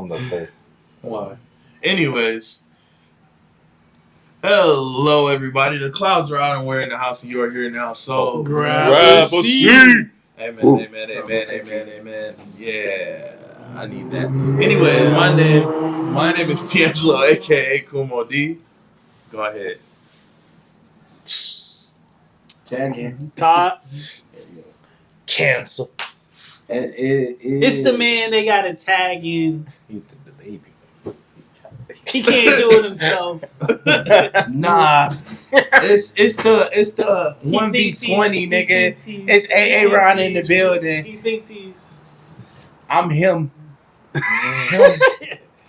on the third. Why? Anyways, hello everybody. The clouds are out and we're in the house and you are here now. So grab a seat. Amen. Yeah, I need that. Anyways, my name is D'Angelo, aka Kumo D. Go ahead. Tag in. Todd. Cancel. It's the man they got to tag in. You the baby. He can't do it himself. Nah, it's the 1v20 nigga. It's AA Ron in the building. He thinks he's. I'm him.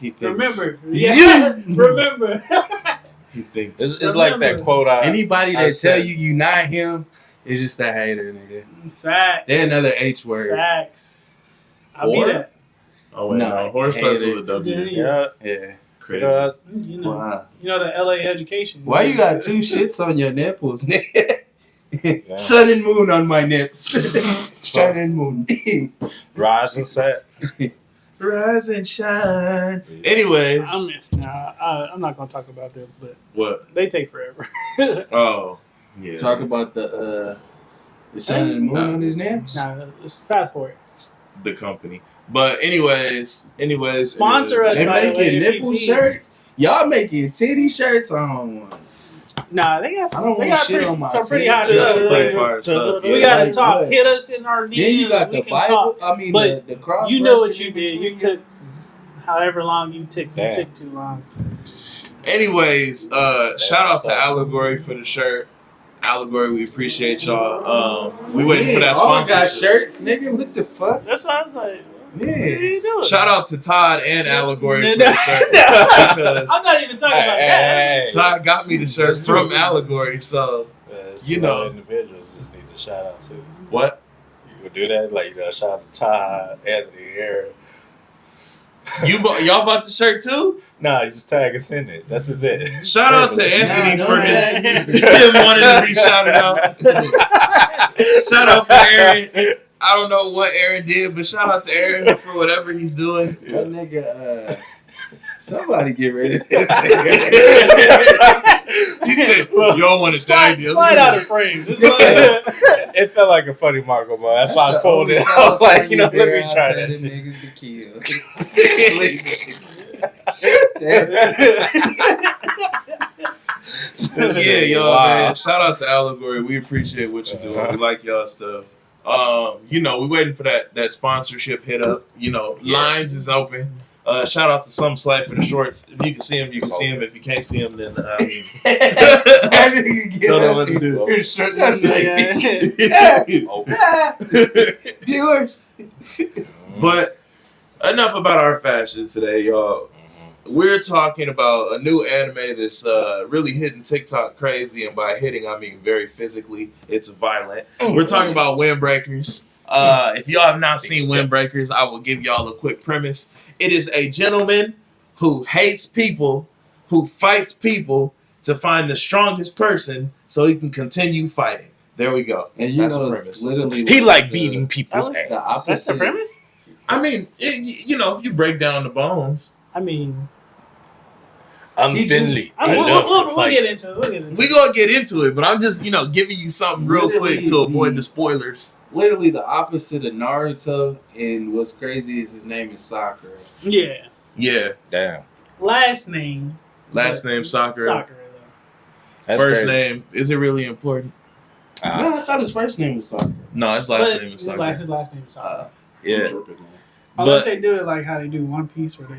He thinks. Remember. Yeah. Remember. He thinks. It's like that quote. Anybody that tell you not him is just a hater, nigga. Facts. They're another H word. Facts. I'll be that. Oh wait, no. Horse starts with a W. Yeah. Crazy. You know, Wow. you know the LA education. Why you got two shits on your nipples, nigga? Yeah. Sun and moon on my nips. Sun and moon. Rise and set. Rise and shine. Anyways. I'm not gonna talk about them, but What? they take forever. Oh. Yeah. Talk about the sun and moon on his nips. Nah, let's fast forward. The company. But anyways. Sponsor us. They By the way, making nipple if you see- shirts. Y'all making titty shirts? I don't want. Nah, they got I don't they want got shit pretty, on my some pretty titties. hot Yeah, stuff. some pretty fire stuff. We Yeah. gotta Like talk. what? Hit us in our DMs. Then you got we the can Bible. talk. I mean, But the cross. You know what resting you in did. You between took however long you took. You Damn. took too long. Anyways, shout out to Allegory for the shirt. Allegory, we appreciate y'all. We waiting for that All got sponsorship. shirts, nigga. What the fuck? That's why I was like, what are Yeah. you doing? Shout out to Todd and Allegory for No, the shirt. no. Because I'm not even talking about that. Todd got me the shirt from Allegory, so you know. Individuals just need to shout out to. What? You would do that, like shout out to Todd, Anthony, Aaron. Y'all bought the shirt too? Nah, you just tag us in it. That's just it. Shout out to Anthony Nah, for don't tag his him wanting to be shouted out. Shout out for Aaron. I don't know what Aaron did, but shout out to Aaron for whatever he's doing. That nigga, somebody get rid of this nigga. He said, "You don't want to tag the Slide out other." of frame. Just It felt like a funny Marco, man. That's why I pulled it out. Like, let me try that the shit. niggas to kill. Shut that. Yeah, y'all, Wow. man. Shout out to Allegory. We appreciate what you're doing. We like y'all stuff. We waiting for that sponsorship hit up. Lines is open. Shout out to Some Slight for the shorts. If you can see him, you can see him. If you can't see him, then That nigga get don't know us what to do. His shirt Yeah. viewers. But enough about our fashion today, y'all. We're talking about a new anime that's really hitting TikTok crazy, and by hitting, I mean very physically. It's violent. We're talking about Windbreakers. If y'all have not seen Windbreakers, I will give y'all a quick premise. It is a gentleman who hates people, who fights people to find the strongest person so he can continue fighting. There we go. And you That's know, the it's premise. literally He like the- beating people's That was- ass. the opposite. That's the premise? I mean, if you break down the bones, I mean, Unbendly. we'll get into it. we're going to get into it, but I'm just, giving you something real Literally quick to avoid the spoilers. Literally the opposite of Naruto, and what's crazy is his name is Sakura. Yeah. Yeah. Damn. Last name. Last name Sakura. Sakura, though. That's First crazy. name. Is it really important? No, I thought his first name was Sakura. No, his last But name is his Sakura. last name is Sakura. Yeah. Unless But they do it like how they do One Piece, where they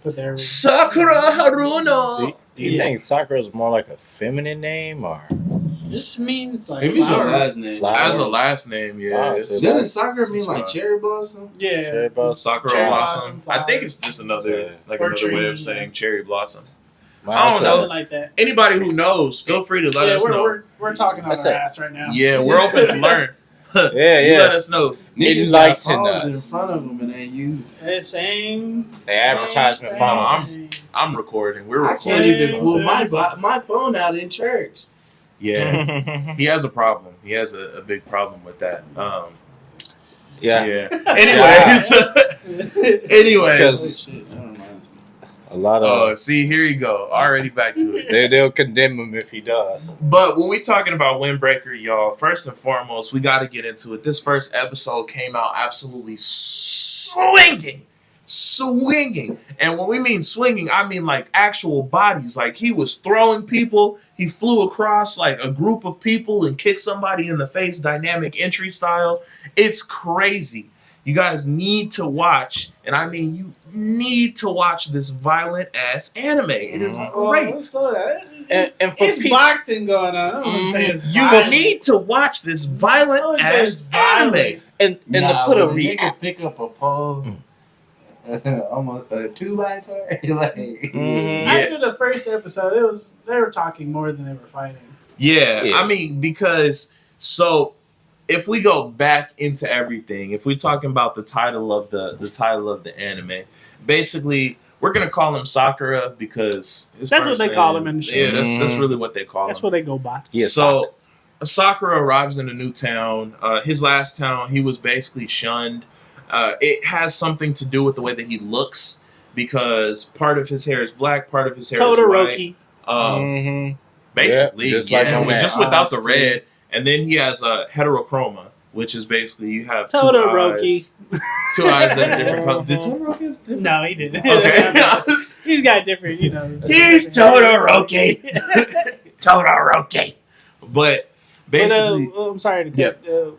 put their Sakura Haruno. Do you think Sakura is more like a feminine name or This means like If it's your flower. last name. Flower? As a last name, yeah. Wow, it's so Doesn't Sakura mean like That's cherry blossom? Yeah. cherry blossom? Sakura Cherry Blossom. blossom, I think it's just another Yeah. like Or another way tree, of saying yeah. cherry blossom. Wow, I don't that's know. Something like that. Anybody who knows, feel free to let Yeah, us know. we're talking on That's our it. ass right now. Yeah, we're open to learn. Yeah, You let yeah. us know. Niggas Enlighten got phones in us. front of them and they used it. It's same. The advertisement same, phone. same. I'm recording. We're I recording. can't even Same, pull same. my phone out in church. Yeah, he has a problem. He has a big problem with that. Yeah. Yeah. Anyways, Anyways. Because a lot of see, here you go. Already back to it. They'll condemn him if he does. But when we talking about Windbreaker, y'all, first and foremost, we got to get into it. This first episode came out absolutely swinging. And when we mean swinging, I mean like actual bodies. Like he was throwing people. He flew across like a group of people and kicked somebody in the face, dynamic entry style. It's crazy. You guys need to watch, and I mean you need to watch this violent ass anime. It is great. And for boxing going on. I wouldn't say it's you need to watch this violent ass anime. And to put a nigga pick up a pole, almost a 2x4. After the first episode, they were talking more than they were fighting. Yeah. I mean because if we go back into everything, if we're talking about the title of the anime, basically we're gonna call him Sakura because that's what they call him in the show. Yeah, that's really what they call him. That's what they go by. Yeah, so Sakura arrives in a new town. His last town, he was basically shunned. It has something to do with the way that he looks because part of his hair is black, part of his hair is white. Basically, just without the red. And then he has a heterochroma, which is basically you have two eyes that are different colors. Did Todoroki have different? No, he didn't. Okay. He's got different, He's Todoroki. Todoroki. But basically... I'm sorry to cut. The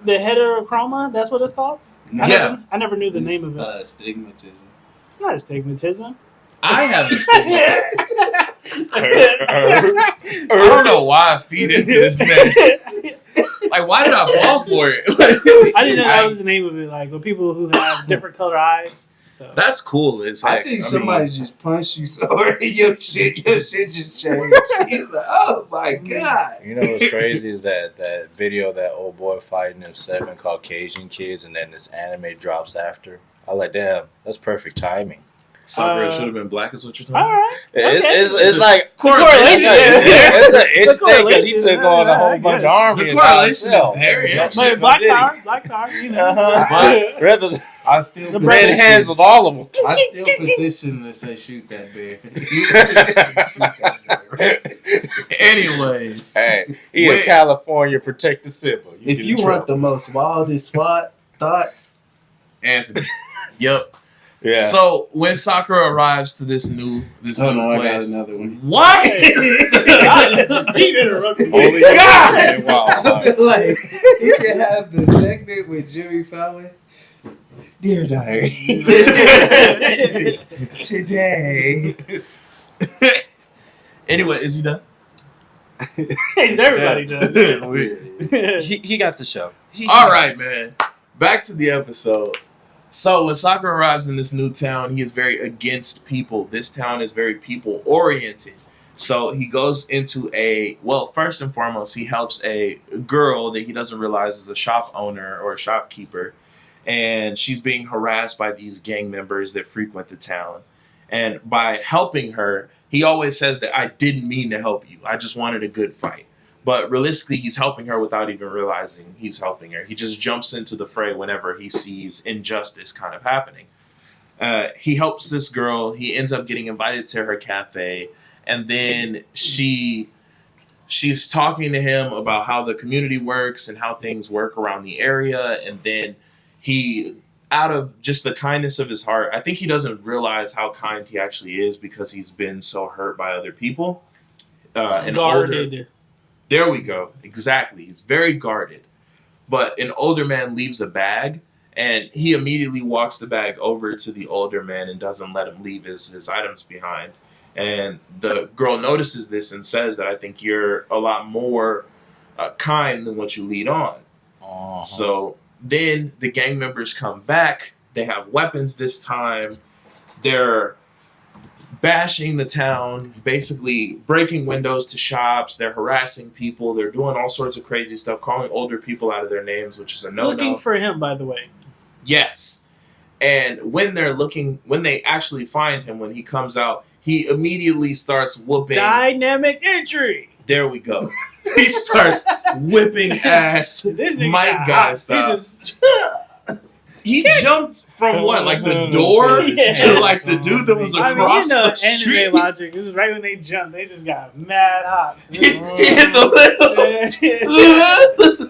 heterochroma, that's what it's called? I never knew the name of it. Astigmatism. It's not astigmatism. I have astigmatism. I don't know why I feed into this man. Like, why did I fall for it? I didn't know that was the name of it. Like, with people who have different color eyes. So that's cool as heck. I think somebody just punched you so hard your shit just changed. He's like, oh my God. You know what's crazy is that video of that old boy fighting them 7 Caucasian kids and then this anime drops after. I like, damn, that's perfect timing. Sakura should have been black, is what you're talking about? All right. It's like correlation. It's an itch thing because he took on a whole bunch of army. The correlation is there, yeah. But black power, Rather, I still the red hands with all of them. I still petition to say shoot that bear. Anyways, hey, in California, protect the civil. If you want the most wildest thoughts, Anthony. Yep. Yeah. So when Sakura arrives to this new place, I got another one. What? Keep interrupting. Only God. I feel like you can have the segment with Jimmy Fallon. Dear Diary, today. Anyway, is he done? Is everybody done? He got the show. All right, man. Back to the episode. So when Sakura arrives in this new town, he is very against people. This town is very people-oriented. So he goes into first and foremost, he helps a girl that he doesn't realize is a shop owner or a shopkeeper. And she's being harassed by these gang members that frequent the town. And by helping her, he always says that I didn't mean to help you. I just wanted a good fight. But realistically, he's helping her without even realizing he's helping her. He just jumps into the fray whenever he sees injustice kind of happening. He helps this girl. He ends up getting invited to her cafe. And then she's talking to him about how the community works and how things work around the area. And then he, out of just the kindness of his heart, I think he doesn't realize how kind he actually is because he's been so hurt by other people. Guarded. There we go. Exactly. He's very guarded. But an older man leaves a bag, and he immediately walks the bag over to the older man and doesn't let him leave his items behind. And the girl notices this and says that I think you're a lot more kind than what you lead on. Uh-huh. So then the gang members come back. They have weapons this time. They're bashing the town, basically breaking windows to shops. They're harassing people. They're doing all sorts of crazy stuff, calling older people out of their names, which is a no-no. Looking for him, by the way. Yes. And when they actually find him, when he comes out, he immediately starts whooping. Dynamic entry. There we go. He starts whipping ass. This nigga Mike guy style. He jumped from what, like the door Yeah. to like the dude that was I across mean, you know, the street. anime logic. This is right when they jumped. They just got mad hops. He hit the little.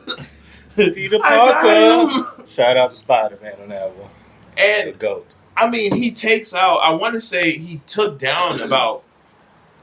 Peter I got Parker. him. Shout out to Spider-Man on that one. The And GOAT. I mean, he takes out. I want to say he took down about.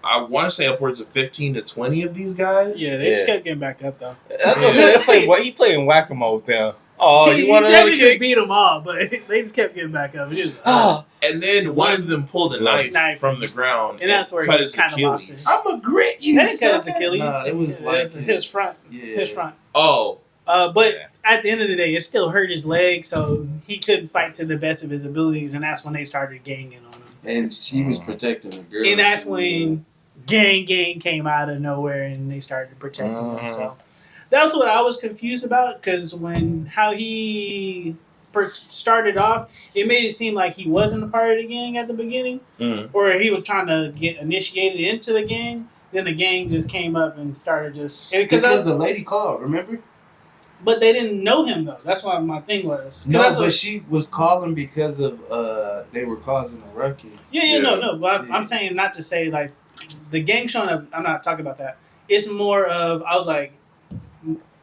I want to say upwards of 15 to 20 of these guys. Yeah, they just Yeah. kept getting back up though. I was gonna say, he playing whack-a-mole with them. Oh, you want another technically kick? beat them all, but they just kept getting back up. It was, And then one of them pulled a knife from the ground and that's where cut he his kind of lost Achilles. it. I'm gonna grit you. They didn't cut his sucker. Achilles. Nah, it was like his front. Yeah. His front. Oh, But Yeah. at the end of the day, it still hurt his leg, so he couldn't fight to the best of his abilities, and that's when they started ganging on him. And she was protecting the girl. And that's too. when gang came out of nowhere, and they started protecting him. Mhm. So that's what I was confused about, because how he started off, it made it seem like he wasn't a part of the gang at the beginning, or he was trying to get initiated into the gang. Then the gang just came up and started just because the lady called, remember? but they didn't know him though. That's what my thing was. 'Cause No, that's but what- she was calling because of they were causing a ruckus. Yeah, no. But Yeah. I'm saying not to say like the gang showing up. I'm not talking about that. It's more of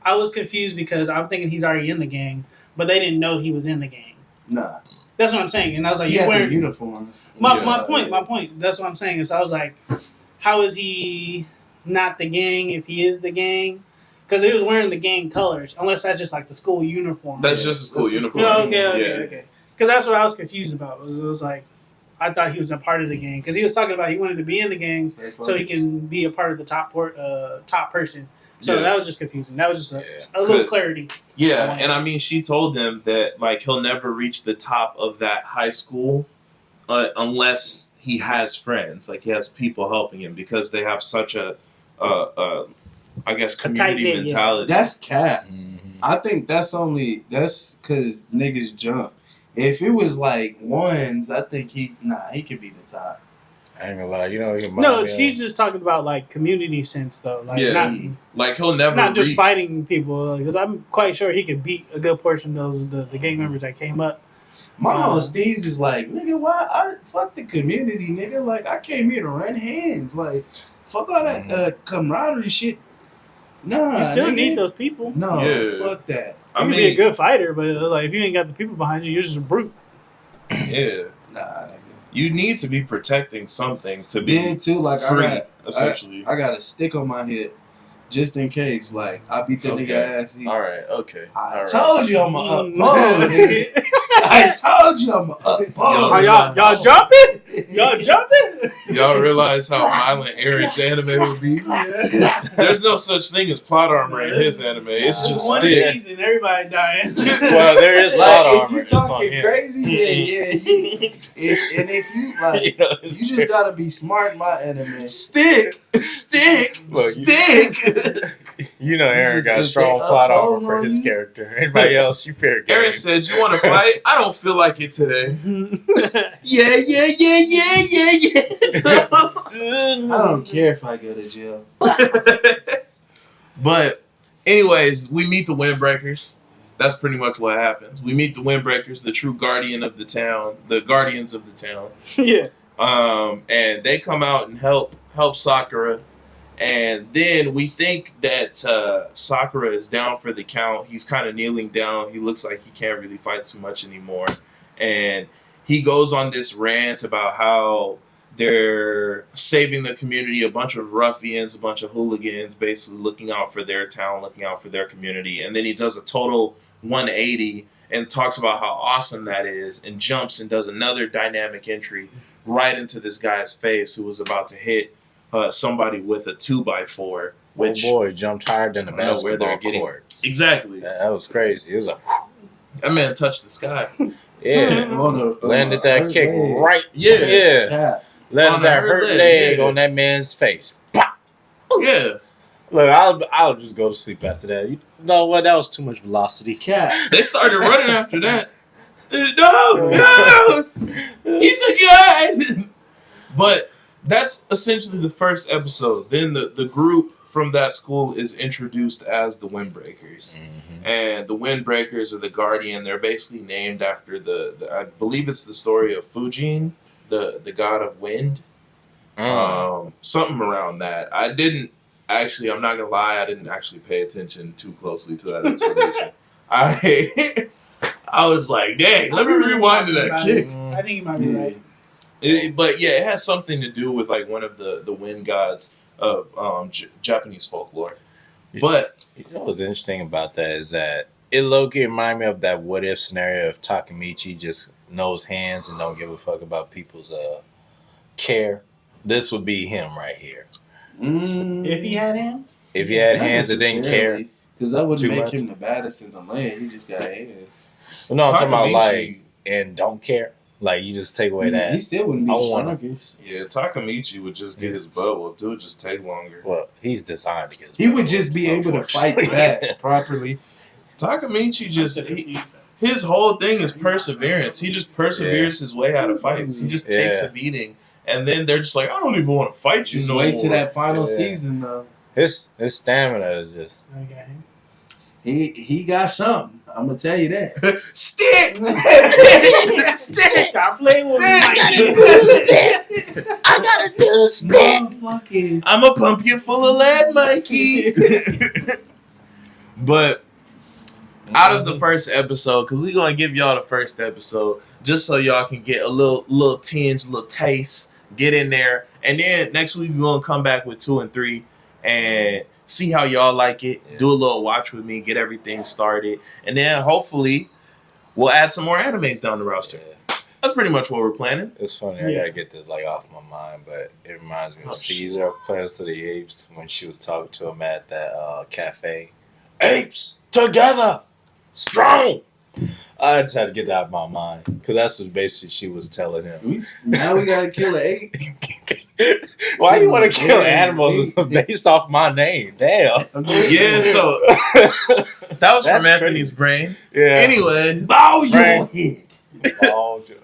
I was confused because I'm thinking he's already in the gang, but they didn't know he was in the gang. Nah, That's what I'm saying, and I was like, he you had the wearing uniform. my Yeah. point. That's what I'm saying. And so I was like, how is he not the gang if he is the gang? Because he was wearing the gang colors, unless that's just like the school uniform. that's just a school That's a uniform. school Okay. Because that's what I was confused about. It was like, I thought he was a part of the gang. Because he was talking about he wanted to be in the gang Stay so he focused. can be a part of the top person. So Yeah. that was just confusing. That was just a Yeah. little Good. clarity. Yeah, and I mean, she told them that like he'll never reach the top of that high school unless he has friends, like he has people helping him because they have such a I guess community tight-knit, yeah. mentality. That's cat. Mhm. I think that's because niggas jump. If it was like ones, I think he could be the top. I ain't gonna lie, you know, No, she's just talking about like community sense though. Like Yeah. Like he'll never not just reach. fighting people. Because I'm quite sure he could beat a good portion of those the gang members that came up. My whole steez is like, nigga, why? Fuck the community, nigga. Like, I came here to run hands. Like, fuck all that camaraderie shit. Nah, You still nigga. need those people. No, Yeah. fuck that. I You can mean, be a good fighter, but like if you ain't got the people behind you, you're just a brute. yeah, Nah, nigga. you need to be protecting something to be Then too, like free, I essentially. got a stick on my head, just in case. Like I beat that Okay. nigga ass. All right, okay. I all right. told you I'm a upbone, nigga. I told you I'm a Oh, Yo, upbone. y'all jumping? Y'all jumping? Y'all realize how violent Eric's anime would be? There's no such thing as plot armor in his anime. It's Nah. just one stick. season, everybody dying. Well, there is a lot of Like, if armor. you It's on talking him. crazy, yeah. If you like, You know, it's you just gotta be smart in my anime. Stick. Look, you- You know, Aaron just got gonna strong stay plot up armor on for his you? character. Everybody else, you fair game. Aaron said, "You want to fight? I don't feel like it today." Yeah. I don't care if I go to jail. But, anyways, we meet the Windbreakers. That's pretty much what happens. We meet the Windbreakers, the true guardian of the town, the guardians of the town. Yeah. And they come out and help Sakura. And then we think that Sakura is down for the count. He's kind of kneeling down. He looks like he can't really fight too much anymore. And he goes on this rant about how they're saving the community, a bunch of ruffians, a bunch of hooligans, basically looking out for their town, looking out for their community. And then he does a total 180 and talks about how awesome that is and jumps and does another dynamic entry right into this guy's face who was about to hit somebody with a 2x4. Which, oh boy, jumped higher than the I don't know where they're basketball getting- court. exactly. That was crazy. It was like, That man touched the sky. yeah. Landed that kick right. Yeah. Cat. Landed On that her hurt leg, leg yeah. on that man's face. Yeah. Look, I'll just go to sleep after that. You know what? That was too much velocity. Cat. They started running after that. No, he's a guy. But that's essentially the first episode. Then the group from that school is introduced as the Windbreakers. And the Windbreakers are the Guardian. They're basically named after the I believe it's the story of Fujin, the god of wind. Something around that. I didn't actually, I'm not gonna lie, I didn't actually pay attention too closely to that explanation. I was like, dang, let me rewind to that kid. I think you might be right. But yeah, it has something to do with like one of the wind gods of Japanese folklore. But you know what's interesting about that is that it low-key reminded me of that what if scenario if Takamichi just knows hands and don't give a fuck about people's care. This would be him right here. If he had hands? If he had hands that didn't care. Because that wouldn't too make much. him the baddest in the land. He just got hands. Well, no, I'm talking about Takamichi- like, and don't care. Like, you just take away that. He still wouldn't be I the wanna- strongest. yeah, Takamichi would just get his butt whooped. It would just take longer. Well, he's designed to get his He would butt just be whooped, able to fight unfortunately. back properly. Takamichi just I'm so confused. his whole thing is perseverance. He just perseveres his way out of fights. He just takes a beating, and then they're just like, I don't even want to fight you Just no wait more. to that final Yeah. season, though. His stamina is just. Okay. He got something. I'm gonna tell you that. Stick. Stop playing with me, Mikey. I gotta do a Motherfucking. I'ma pump you full of lead, Mikey. But out of the first episode, because we're gonna give y'all the first episode, just so y'all can get a little tinge, a little taste, get in there, and then next week we're gonna come back with 2 and 3 and see how y'all like it. Yeah. Do a little watch with me, get everything started, and then hopefully we'll add some more animes down the roster. That's pretty much what we're planning. It's funny. I Yeah. gotta get this like off my mind, but it reminds me of Oh, shit. Caesar of Planet of the Apes when she was talking to him at that cafe. Apes together, strong. I just had to get that out of my mind because that's what basically she was telling him. Now we gotta kill an ape. Why you want to kill Yeah. animals based off my name? Damn. Yeah, so that was That's from Anthony's brain. Yeah. Anyway, Bow your Frank. head. Ball Joe.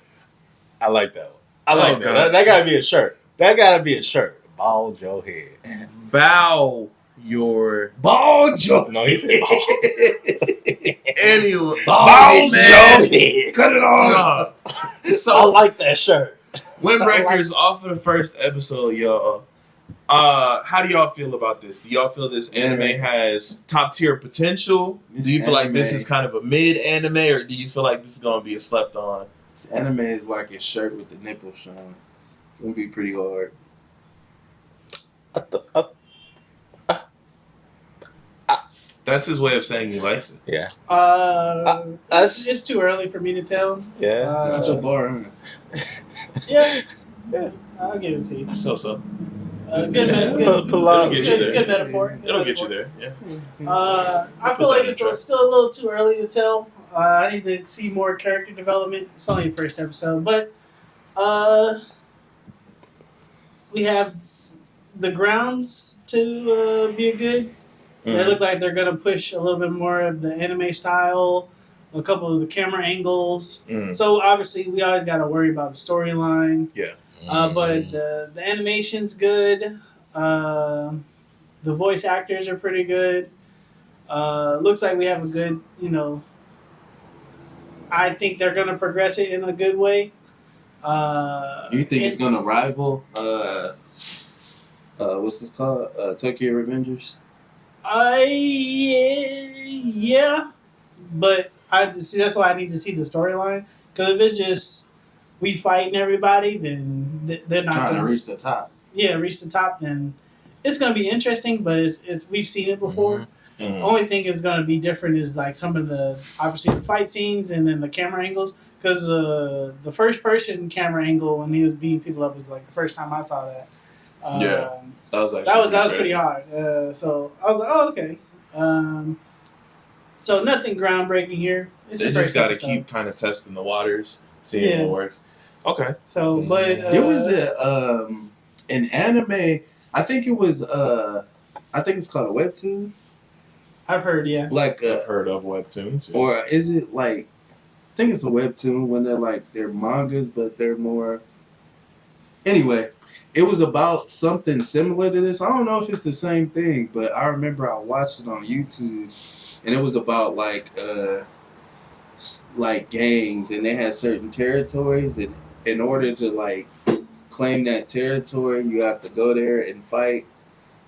I like that one. I like Oh, that. God. That gotta be a shirt. That gotta be a shirt. Ball Joe head. bow your Ball Joe. No, he said anyway. Bow man. Joe head. Cut it off. I So like that shirt. Windbreaker is off of the first episode, y'all. How do y'all feel about this? Do y'all feel this anime has top tier potential? This Do you feel like this anime- is kind of a mid anime, or do you feel like this is gonna be a slept on? This anime is like a shirt with the nipples showing. It's gonna be pretty hard. That's his way of saying he likes it. Yeah. It's too early for me to tell. Yeah. That's a bar, huh? Yeah, I'll give it to you. So. Good, Yeah. good, Pull out. It'll get you there. good metaphor. Good It'll get you metaphor. there. Yeah. I feel like it's still a little too early to tell. I need to see more character development. It's only the first episode, but we have the grounds to be good. They look like they're gonna push a little bit more of the anime style, a couple of the camera angles. Mm. So obviously, we always got to worry about the storyline. Yeah. But the animation's good. The voice actors are pretty good. Looks like we have a good, I think they're going to progress it in a good way. You think it's gonna rival what's this called? Tokyo Revengers? Yeah. But that's why I need to see the storyline. Because if it's just we fighting everybody, then they're not Trying going to reach the top. reach the top, then it's going to be interesting, but it's we've seen it before. Mm. Only thing is going to be different is like some of obviously the fight scenes and then the camera angles, because the first person camera angle when he was beating people up was like the first time I saw that. Yeah. That was Pretty hard. So I was like, oh, okay. So nothing groundbreaking here. It's They the just first got to episode. keep kind of testing the waters, seeing Yeah. what works. Okay. So, but There was an anime. I think it was. I think it's called a webtoon. I've heard, yeah. Like, I've heard of webtoons. or is it like? I think it's a webtoon when they're mangas, but they're more Anyway, it was about something similar to this. I don't know if it's the same thing, but I remember I watched it on YouTube, and it was about like gangs, and they had certain territories, and in order to like claim that territory, you have to go there and fight.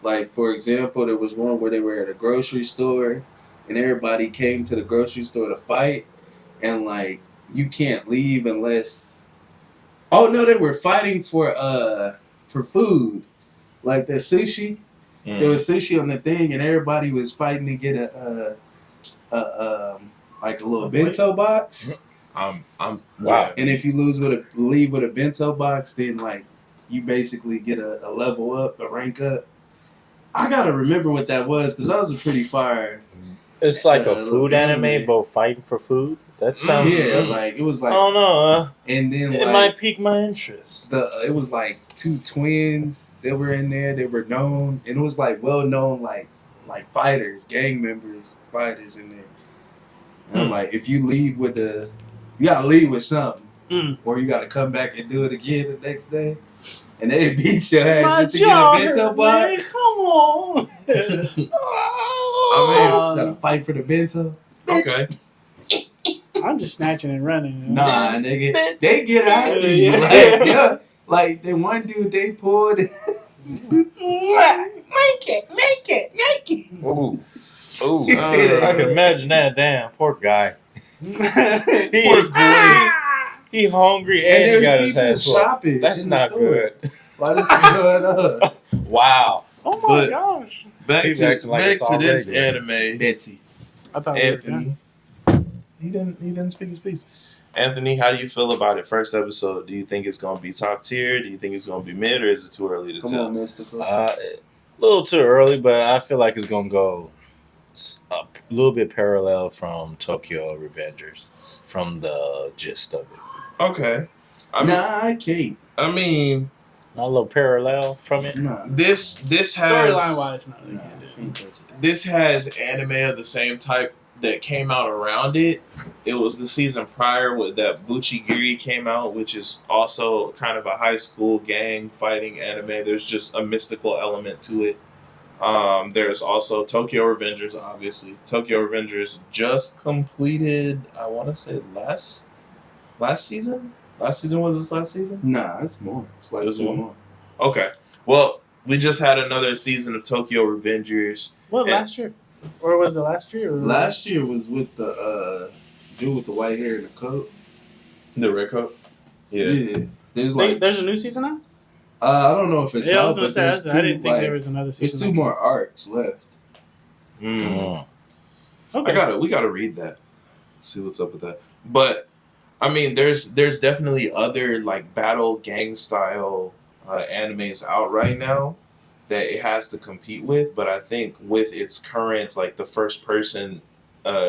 Like for example, there was one where they were at a grocery store, and everybody came to the grocery store to fight, and like you can't leave unless. Oh no, they were fighting for food, like the sushi. There was sushi on the thing, and everybody was fighting to get like a little bento box. I'm Wow. And if you leave with a bento box, then like you basically get a level up, a rank up. I gotta remember what that was because that was a pretty fire. It's like a food anime. anime, but fighting for food. That sounds. Yeah, that's- like it was I like, don't know. and then It like might pique my interest. it was like two twins that were in there. They were known, and it was like well known like fighters, gang members, fighters in there. And I'm like, if you leave with you gotta leave with something, or you gotta come back and do it again the next day, and they beat your ass just to get a bento box. Come on. I Gotta fight for the bento. mean, okay. I'm just snatching and running. Nah, nigga, they get after you. Yeah. Like, yeah, like the one dude they pulled. Make it. Ooh. Ooh. You say that. I can imagine that. Damn, poor guy. Poor boy. He hungry And and he there's got his people ass whooped. shopping. That's in the not store. good. Why this is going on? Wow. Oh my But- gosh. Back He's to acting like it's all this regular. anime. Betsy. I thought we were done. Anthony. He didn't speak his piece. Anthony, how do you feel about it? First episode, do you think it's gonna be top tier? Do you think it's gonna be mid, or is it too early to Come tell? on, Mystical. A little too early, but I feel like it's gonna go a little bit parallel from Tokyo Revengers, from the gist of it. Okay. I can't. I mean, Not a little parallel from it. Nah. this Storyline has wise, no. They Nah, can't do it. can't touch it. this has anime of the same type that came out around it. It was the season prior with that Buchigiri came out, which is also kind of a high school gang fighting anime. There's just a mystical element to it. There's also Tokyo Revengers, obviously. Tokyo Revengers just completed, I want to say last season? Last season was this last season? Nah, it's more. It's like It was two more? more. Okay. Well, we just had another season of Tokyo Revengers. What, Yeah. last year? Or was it last year? Or Last year was with the dude with the white hair and the coat. The red coat? Yeah. There's like There's a new season now? I don't know if it's Yeah, I out, was going but to say, there's two, I didn't think like, there was another season. there's two more arcs left. Mm. Okay. We gotta read that. See what's up with that. But I mean, there's definitely other like battle gang style animes out right now that it has to compete with. But I think with its current like the first person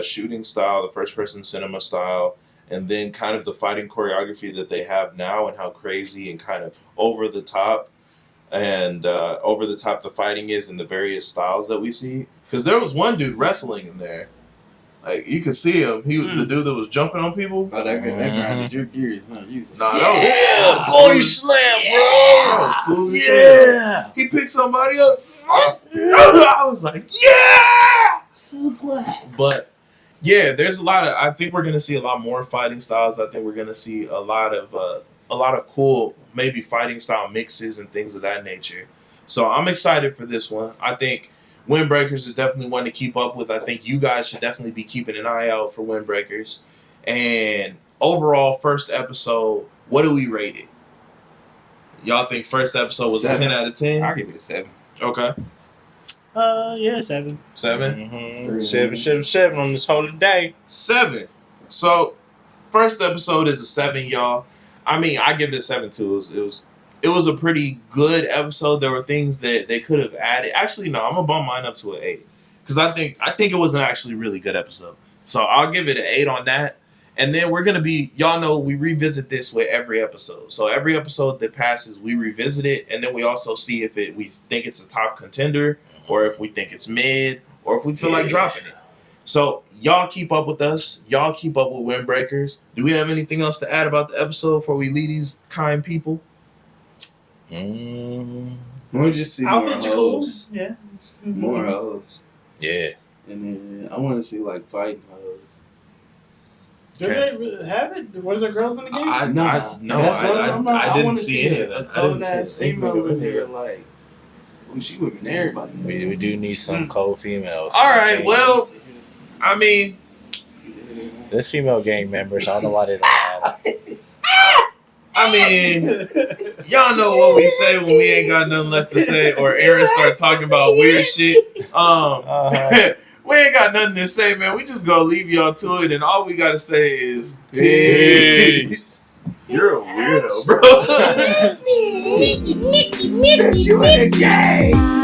shooting style, the first person cinema style, and then kind of the fighting choreography that they have now, and how crazy and kind of over the top the fighting is in the various styles that we see. Because there was one dude wrestling in there. Like, you could see him. He was the dude that was jumping on people. Oh, that grinded your gears, huh? You was Nah, that Yeah, was body slam, that was cool as hell. Yeah. He picked somebody up. I was like, yeah! suplex. But, yeah, there's a lot of... I think we're going to see a lot more fighting styles. I think we're going to see a lot of cool, maybe fighting style mixes and things of that nature. So I'm excited for this one. I think Windbreakers is definitely one to keep up with. I think you guys should definitely be keeping an eye out for Windbreakers. And overall, first episode, what do we rate it? Y'all think first episode was 7. a 10 out of 10? I'll give it a 7. Okay. Yeah, 7. 7? Mm-hmm. 7 on this whole day. 7. So, first episode is a 7, y'all. I mean, I give it a 7 too. It was a pretty good episode. There were things that they could have added. Actually, no, I'm gonna bump mine up to an 8 because I think it was an actually really good episode. So I'll give it an 8 on that. And then we're gonna be, y'all know, we revisit this with every episode. So every episode that passes, we revisit it, and then we also see if we think it's a top contender, or if we think it's mid, or if we feel like dropping it. So y'all keep up with us. Y'all keep up with Windbreakers. Do we have anything else to add about the episode before we leave these kind people? Mm, We'll just see Outfits are more cool. hoes. Yeah. More hoes. yeah. And then I want to see like fighting hoes. Do they really have it? Was there girls in the game? I That's what I'm I I didn't want to see see any of a that. I cold didn't ass see anything female of in any of there. that. Like, well, she whipping everybody. We do need some cold females. All right, well, I mean, There's female gang members. I don't know why they don't have it. I mean, y'all know what we say when we ain't got nothing left to say, or Aaron start talking about weird shit. We ain't got nothing to say, man. We just gonna leave y'all to it, and all we gotta say is peace. You're a weirdo, bro. You in the game.